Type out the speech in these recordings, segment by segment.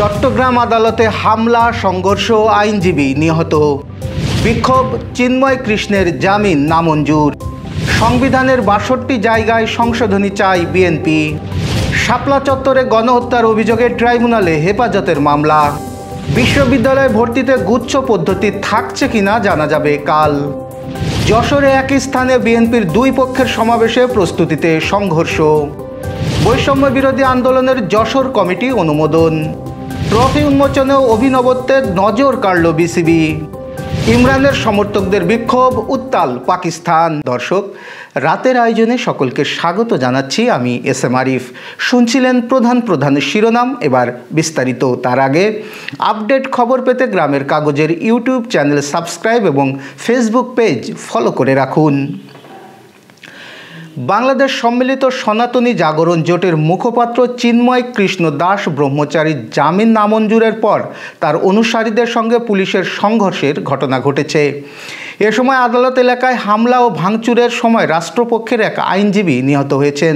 চট্টগ্রাম আদালতে হামলা, সংঘর্ষ, আইনজীবী নিহত। বিক্ষোভ, চিন্ময় কৃষ্ণের জামিন নামঞ্জুর। সংবিধানের ৬২ জায়গায় সংশোধনী চায় বিএনপি। শাপলা চত্বরে গণহত্যার অভিযোগে ট্রাইব্যুনালে হেফাজতের মামলা। বিশ্ববিদ্যালয়ে ভর্তিতে গুচ্ছ পদ্ধতি থাকছে কিনা জানা যাবে কাল। যশোরে একই স্থানে বিএনপির দুই পক্ষের সমাবেশে প্রস্তুতিতে সংঘর্ষ। বৈষম্য বিরোধী আন্দোলনের যশোর কমিটি অনুমোদন। ট্রফি উন্মোচনেও অভিনবত্বের নজর কাড়ল বিসিবি। ইমরানের সমর্থকদের বিক্ষোভ, উত্তাল পাকিস্তান। দর্শক, রাতের আয়োজনে সকলকে স্বাগত জানাচ্ছি। আমি এস এম আরিফ। শুনছিলেন প্রধান শিরোনাম, এবার বিস্তারিত। তার আগে আপডেট খবর পেতে গ্রামের কাগজের ইউটিউব চ্যানেল সাবস্ক্রাইব এবং ফেসবুক পেজ ফলো করে রাখুন। বাংলাদেশ সম্মিলিত সনাতনী জাগরণ জোটের মুখপাত্র চিন্ময় কৃষ্ণ দাস ব্রহ্মচারীর জামিন নামঞ্জুরের পর তার অনুসারীদের সঙ্গে পুলিশের সংঘর্ষের ঘটনা ঘটেছে। এ সময় আদালত এলাকায় হামলা ও ভাঙচুরের সময় রাষ্ট্রপক্ষের এক আইনজীবী নিহত হয়েছেন।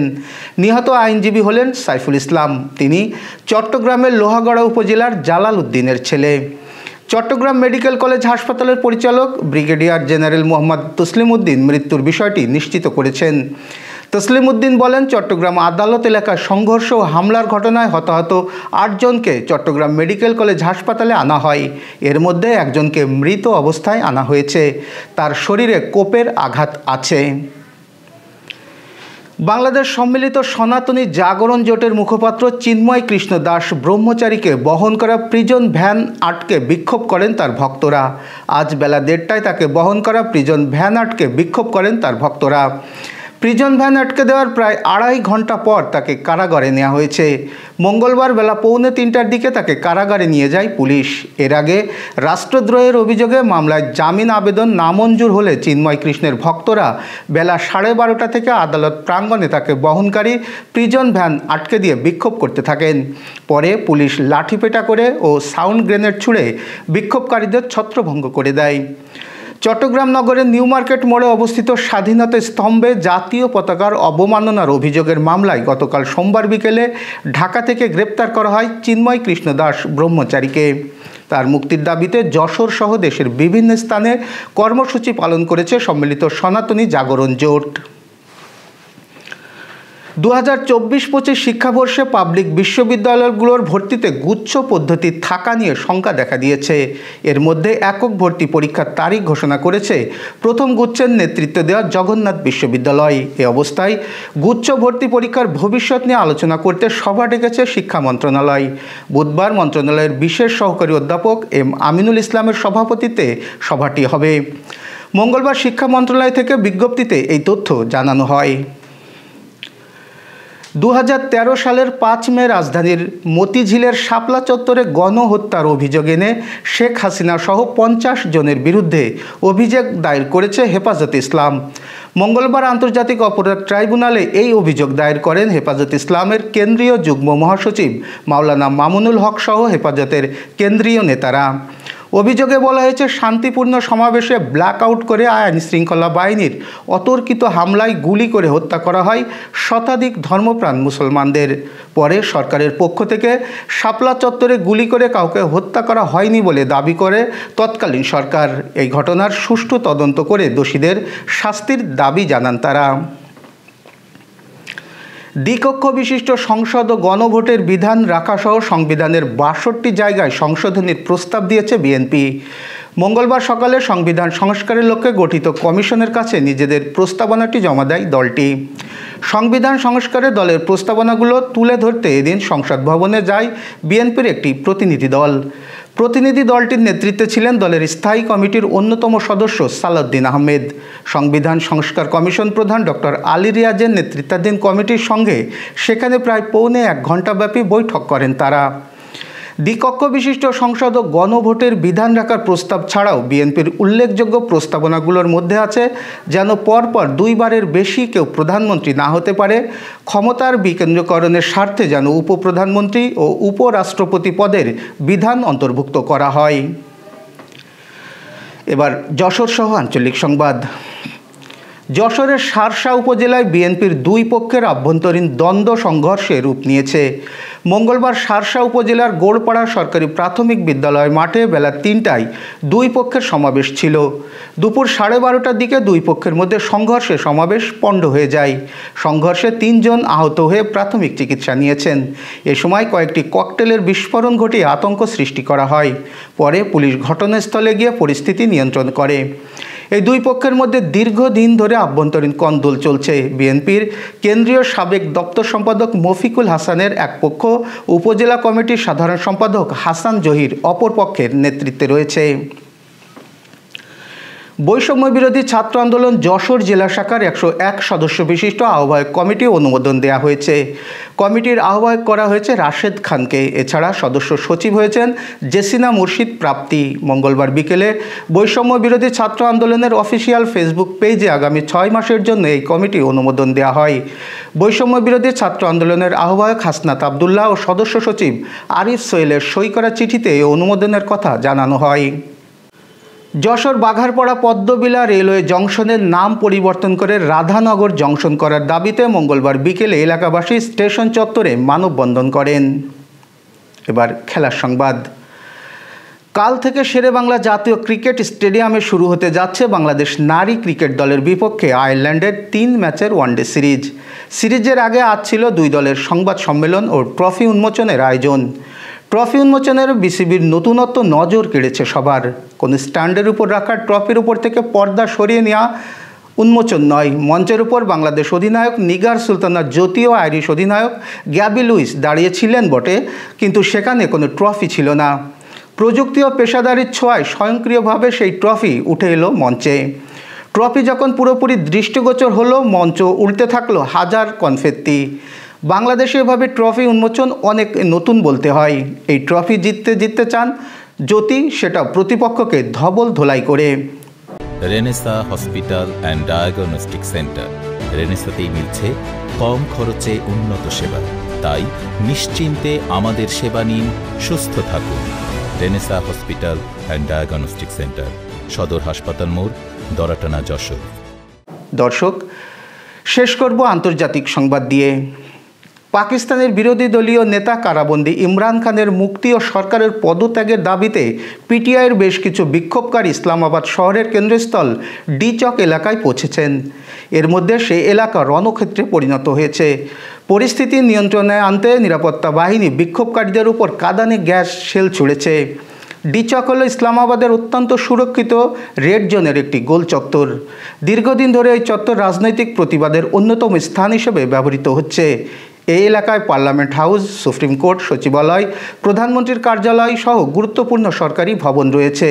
নিহত আইনজীবী হলেন সাইফুল ইসলাম। তিনি চট্টগ্রামের লোহাগড়া উপজেলার জালাল উদ্দিনের ছেলে। চট্টগ্রাম মেডিকেল কলেজ হাসপাতালের পরিচালক ব্রিগেডিয়ার জেনারেল মোহাম্মদ তসলিম উদ্দিন মৃত্যুর বিষয়টি নিশ্চিত করেছেন। তসলিম উদ্দিন বলেন, চট্টগ্রাম আদালত এলাকায় সংঘর্ষ ও হামলার ঘটনায় হতাহত ৮ জনকে চট্টগ্রাম মেডিকেল কলেজ হাসপাতালে আনা হয়। এর মধ্যে একজনকে মৃত অবস্থায় আনা হয়েছে। তার শরীরে কোপের আঘাত আছে। বাংলাদেশ সম্মিলিত সনাতনী জাগরণ জোটের মুখপাত্র চিন্ময় কৃষ্ণ দাস ব্রহ্মচারীকে বহন করা প্রিজন ভ্যান আটকে বিক্ষোভ করেন তার ভক্তরা। আজ বেলা ১:৩০টায় তাকে বহন করা প্রিজন ভ্যান আটকে বিক্ষোভ করেন তার ভক্তরা। প্রিজন ভ্যান আটকে দেওয়ার প্রায় ২.৫ ঘন্টা পর তাকে কারাগারে নেওয়া হয়েছে। মঙ্গলবার বেলা ২:৩০টার দিকে তাকে কারাগারে নিয়ে যায় পুলিশ। এর আগে রাষ্ট্রদ্রোহের অভিযোগে মামলায় জামিন আবেদন নামঞ্জুর হলে চিন্ময় কৃষ্ণের ভক্তরা বেলা 12:30টা থেকে আদালত প্রাঙ্গণে তাকে বহনকারী প্রিজন ভ্যান আটকে দিয়ে বিক্ষোভ করতে থাকেন। পরে পুলিশ লাঠিপেটা করে ও সাউন্ড গ্রেনেড ছুড়ে বিক্ষোভকারীদের ছত্রভঙ্গ করে দেয়। চট্টগ্রাম নগরের নিউ মার্কেট মোড়ে অবস্থিত স্বাধীনতা স্তম্ভে জাতীয় পতাকার অবমাননার অভিযোগের মামলায় গতকাল সোমবার বিকেলে ঢাকা থেকে গ্রেপ্তার করা হয় চিন্ময় কৃষ্ণ দাস ব্রহ্মচারীকে। তার মুক্তির দাবিতে যশোর সহ দেশের বিভিন্ন স্থানে কর্মসূচি পালন করেছে সম্মিলিত সনাতনী জাগরণ জোট। ২০২৪-২৫ শিক্ষাবর্ষে পাবলিক বিশ্ববিদ্যালয়গুলোর ভর্তিতে গুচ্ছ পদ্ধতি থাকা নিয়ে শঙ্কা দেখা দিয়েছে। এর মধ্যে একক ভর্তি পরীক্ষার তারিখ ঘোষণা করেছে প্রথম গুচ্ছের নেতৃত্ব দেওয়া জগন্নাথ বিশ্ববিদ্যালয়। এ অবস্থায় গুচ্ছ ভর্তি পরীক্ষার ভবিষ্যৎ নিয়ে আলোচনা করতে সভা ডেকেছে শিক্ষা মন্ত্রণালয়। বুধবার মন্ত্রণালয়ের বিশেষ সহকারী অধ্যাপক এম আমিনুল ইসলামের সভাপতিত্বে সভাটি হবে। মঙ্গলবার শিক্ষা মন্ত্রণালয় থেকে বিজ্ঞপ্তিতে এই তথ্য জানানো হয়। ২০১৩ সালের ৫ মে রাজধানীর মতিঝিলের শাপলা চত্বরে গণহত্যার অভিযোগ এনে শেখ হাসিনা সহ ৫০ জনের বিরুদ্ধে অভিযোগ দায়ের করেছে হেফাজতে ইসলাম। মঙ্গলবার আন্তর্জাতিক অপরাধ ট্রাইব্যুনালে এই অভিযোগ দায়ের করেন হেফাজতে ইসলামের কেন্দ্রীয় যুগ্ম মহাসচিব মাওলানা মামুনুল হক সহ হেফাজতের কেন্দ্রীয় নেতারা। অভিযোগে বলা হয়েছে, শান্তিপূর্ণ সমাবেশে ব্ল্যাক আউট করে আইন শৃঙ্খলা বাহিনীর অতর্কিত হামলায় গুলি করে হত্যা করা হয় শতাধিক ধর্মপ্রাণ মুসলমানদের। পরে সরকারের পক্ষ থেকে শাপলা চত্বরে গুলি করে কাউকে হত্যা করা হয়নি বলে দাবি করে তৎকালীন সরকার। এই ঘটনার সুষ্ঠু তদন্ত করে দোষীদের শাস্তির দাবি জানান তারা। দ্বিকক্ষ বিশিষ্ট সংসদ ও গণভোটের বিধান রাখাসহ সংবিধানের ৬২ জায়গায় সংশোধনীর প্রস্তাব দিয়েছে বিএনপি। মঙ্গলবার সকালে সংবিধান সংস্কারের লক্ষ্যে গঠিত কমিশনের কাছে নিজেদের প্রস্তাবনাটি জমা দেয় দলটি। সংবিধান সংস্কারে দলের প্রস্তাবনাগুলো তুলে ধরতে এদিন সংসদ ভবনে যায় বিএনপির একটি প্রতিনিধি দল। প্রতিনিধি দলটির নেতৃত্বে ছিলেন দলের স্থায়ী কমিটির অন্যতম সদস্য সালাউদ্দিন আহমেদ। সংবিধান সংস্কার কমিশন প্রধান ডক্টর আলী রিয়াজের নেতৃত্বাধীন কমিটির সঙ্গে সেখানে প্রায় পৌনে ১ ঘণ্টাব্যাপী বৈঠক করেন তারা। দ্বিকক্ষ বিশিষ্ট সংসদ ও গণভোটের বিধান রাখার প্রস্তাব ছাড়াও বিএনপির উল্লেখযোগ্য প্রস্তাবনাগুলোর মধ্যে আছে যেন পরপর ২ বারের বেশি কেউ প্রধানমন্ত্রী না হতে পারে, ক্ষমতার বিকেন্দ্রীকরণের স্বার্থে যেন উপপ্রধানমন্ত্রী ও উপরাষ্ট্রপতি পদের বিধান অন্তর্ভুক্ত করা হয়। এবার যশোর সহ আঞ্চলিক সংবাদ। যশোরের শার্শা উপজেলায় বিএনপির দুই পক্ষের আভ্যন্তরীণ দ্বন্দ্ব সংঘর্ষে রূপ নিয়েছে। মঙ্গলবার শার্শা উপজেলার গোড়পাড়া সরকারি প্রাথমিক বিদ্যালয় মাঠে বেলা ৩টায় দুই পক্ষের সমাবেশ ছিল। দুপুর 12:30টার দিকে দুই পক্ষের মধ্যে সংঘর্ষে সমাবেশ পণ্ড হয়ে যায়। সংঘর্ষে ৩ জন আহত হয়ে প্রাথমিক চিকিৎসা নিয়েছেন। এ সময় কয়েকটি ককটেলের বিস্ফোরণ ঘটিয়ে আতঙ্ক সৃষ্টি করা হয়। পরে পুলিশ ঘটনাস্থলে গিয়ে পরিস্থিতি নিয়ন্ত্রণ করে। এই দুই পক্ষের মধ্যে দীর্ঘদিন ধরে আভ্যন্তরীণ কন্দল চলছে। বিএনপির কেন্দ্রীয় সাবেক দপ্তর সম্পাদক মফিকুল হাসানের এক পক্ষ, উপজেলা কমিটির সাধারণ সম্পাদক হাসান জহির অপর পক্ষের নেতৃত্বে রয়েছে। বৈষম্য বিরোধী ছাত্র আন্দোলন যশোর জেলা শাখার 101 সদস্য বিশিষ্ট আহ্বায়ক কমিটি অনুমোদন দেওয়া হয়েছে। কমিটির আহ্বায়ক করা হয়েছে রাশেদ খানকে। এছাড়া সদস্য সচিব হয়েছেন জেসিনা মুর্শিদ প্রাপ্তি। মঙ্গলবার বিকেলে বৈষম্য বিরোধী ছাত্র আন্দোলনের অফিসিয়াল ফেসবুক পেজে আগামী 6 মাসের জন্য এই কমিটি অনুমোদন দেওয়া হয়। বৈষম্য বিরোধী ছাত্র আন্দোলনের আহ্বায়ক হাসনাত আবদুল্লাহ ও সদস্য সচিব আরিফ সোহেলের সই করা চিঠিতে এই অনুমোদনের কথা জানানো হয়। যশোর বাঘারপাড়া পদ্মবিলা রেলওয়ে জংশনের নাম পরিবর্তন করে রাধানগর জংশন করার দাবিতে মঙ্গলবার বিকেলে এলাকাবাসী স্টেশন চত্বরে মানববন্ধন করেন। এবার খেলার সংবাদ। কাল থেকে শেরেবাংলা জাতীয় ক্রিকেট স্টেডিয়ামে শুরু হতে যাচ্ছে বাংলাদেশ নারী ক্রিকেট দলের বিপক্ষে আয়ারল্যান্ডের 3 ম্যাচের ওয়ানডে সিরিজ। সিরিজের আগে আজ ছিল দুই দলের সংবাদ সম্মেলন ও ট্রফি উন্মোচনের আয়োজন। ট্রফি উন্মোচনের বিসিবির নতুনত্ব নজর কেড়েছে সবার। কোনো স্ট্যান্ডের উপর রাখা ট্রফির উপর থেকে পর্দা সরিয়ে নেওয়া উন্মোচন নয়। মঞ্চের উপর বাংলাদেশ অধিনায়ক নিগার সুলতানা জ্যোতি ও আইরিশ অধিনায়ক গ্যাবি লুইস দাঁড়িয়েছিলেন বটে, কিন্তু সেখানে কোনো ট্রফি ছিল না। প্রযুক্তি ও পেশাদারির ছোঁয়ায় স্বয়ংক্রিয়ভাবে সেই ট্রফি উঠে এলো মঞ্চে। ট্রফি যখন পুরোপুরি দৃষ্টিগোচর হলো, মঞ্চ উল্টে থাকলো হাজার কনফেত্তি। বাংলাদেশে এভাবে ট্রফি উন্মোচন অনেক নতুন বলতে হয়। এই ট্রফি জিততে চান জ্যোতি, সেটা প্রতিপক্ষকে ধবল ধোলাই করে। Renaissance hospital and diagnostic centre. রেনেসাতেই মিলছে কম খরচে উন্নত সেবা। তাই নিশ্চিন্তে আমাদের সেবা নিন, সুস্থ থাকুন। Renaissance hospital and diagnostic centre, সদর হাসপাতাল মোড়, দরাটানা, যশোর। দর্শক, শেষ করব আন্তর্জাতিক সংবাদ দিয়ে। পাকিস্তানের বিরোধী দলীয় নেতা কারাবন্দী ইমরান খানের মুক্তি ও সরকারের পদত্যাগের দাবিতে পিটিআইয়ের বেশ কিছু বিক্ষোভকারী ইসলামাবাদ শহরের কেন্দ্রস্থল ডি চক এলাকায় পৌঁছেছেন। এর মধ্যে সেই এলাকা রণক্ষেত্রে পরিণত হয়েছে। পরিস্থিতি নিয়ন্ত্রণে আনতে নিরাপত্তা বাহিনী বিক্ষোভকারীদের উপর কাঁদানে গ্যাস শেল ছুড়েছে। ডি চক হল ইসলামাবাদের অত্যন্ত সুরক্ষিত রেড জোনের একটি গোল চত্বর। দীর্ঘদিন ধরে এই চত্বর রাজনৈতিক প্রতিবাদের অন্যতম স্থান হিসেবে ব্যবহৃত হচ্ছে। এই এলাকায় পার্লামেন্ট হাউস, সুপ্রিম কোর্ট, সচিবালয়, প্রধানমন্ত্রীর কার্যালয় সহ গুরুত্বপূর্ণ সরকারি ভবন রয়েছে।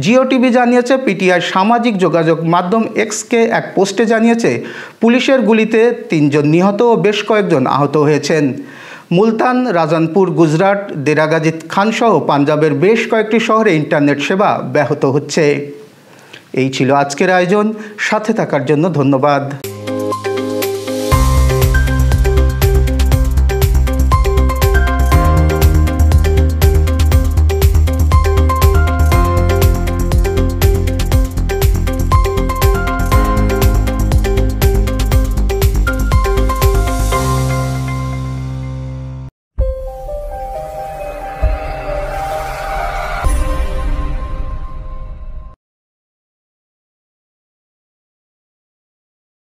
জিও টিভি জানিয়েছে, পিটিআই সামাজিক যোগাযোগ মাধ্যম এক্সকে এক পোস্টে জানিয়েছে, পুলিশের গুলিতে 3 জন নিহত ও বেশ কয়েকজন আহত হয়েছেন। মুলতান, রাজানপুর, গুজরাট, দেরাগাজিত খান সহ পাঞ্জাবের বেশ কয়েকটি শহরে ইন্টারনেট সেবা ব্যাহত হচ্ছে। এই ছিল আজকের আয়োজন। সাথে থাকার জন্য ধন্যবাদ।